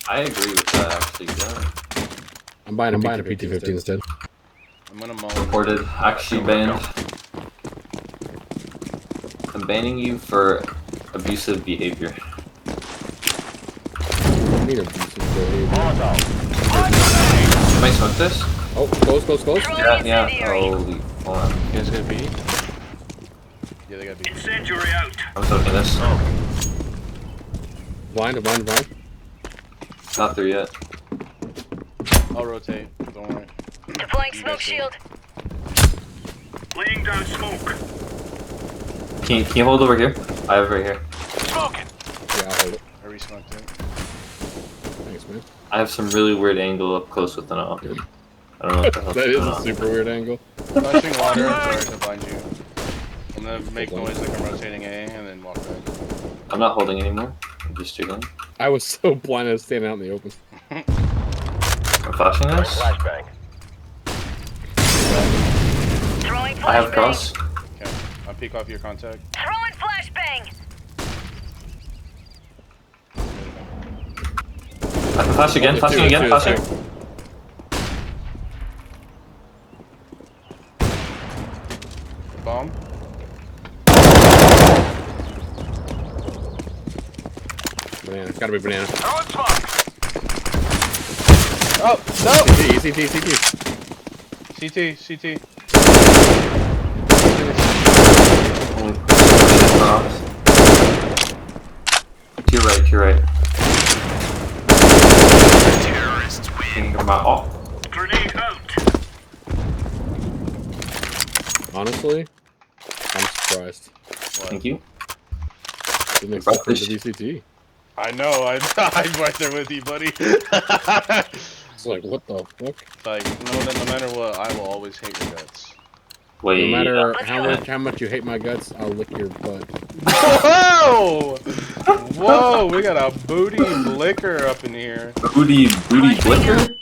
I agree with that actually. Yeah. I'm buying a PT-50 instead. I'm gonna mow. Reported. Actually banned. I'm banning you for abusive behavior. I mean abusive behavior. Can I smoke this? Oh, close. Yeah. Holy, hold on. You guys got B? Yeah, they got B. Incendiary out. I'm smoking this. Blind. Not through yet. I'll rotate. Don't worry. Deploying smoke shield. Laying down smoke. Can you hold over here? I have it right here. Smoking. Yeah, I'll hold it. I resmoked it. Thanks, man. I have some really weird angle up close with an op. I don't know what the hell's That is going a on. super weird angle. Flashing water and sorry to blind you. I'm gonna make noise like I'm rotating A and then walk back. I'm not holding anymore. I'm just jiggling. I was so blind I was standing out in the open. I'm flashing this. Flashbang. Throwing I have flashbang. cross. Okay. I'll peek off your contact. Throwing flashbang. I can flash again. Flashing again. Flashing. Bomb. Banana. Gotta be banana. Throwing smoke. Oh no! CT. CT. Holy cross. To your right. Terrorists win. Oh, Grenade out. Honestly, I'm surprised. thank you. Didn't expect it to be CT. I know. I'm right there with you, buddy. It's like, what the fuck? Like, no matter what, I will always hate your guts. Wait. No matter how much you hate my guts, I'll lick your butt. Whoa! Whoa! We got a booty blicker up in here. Booty blicker?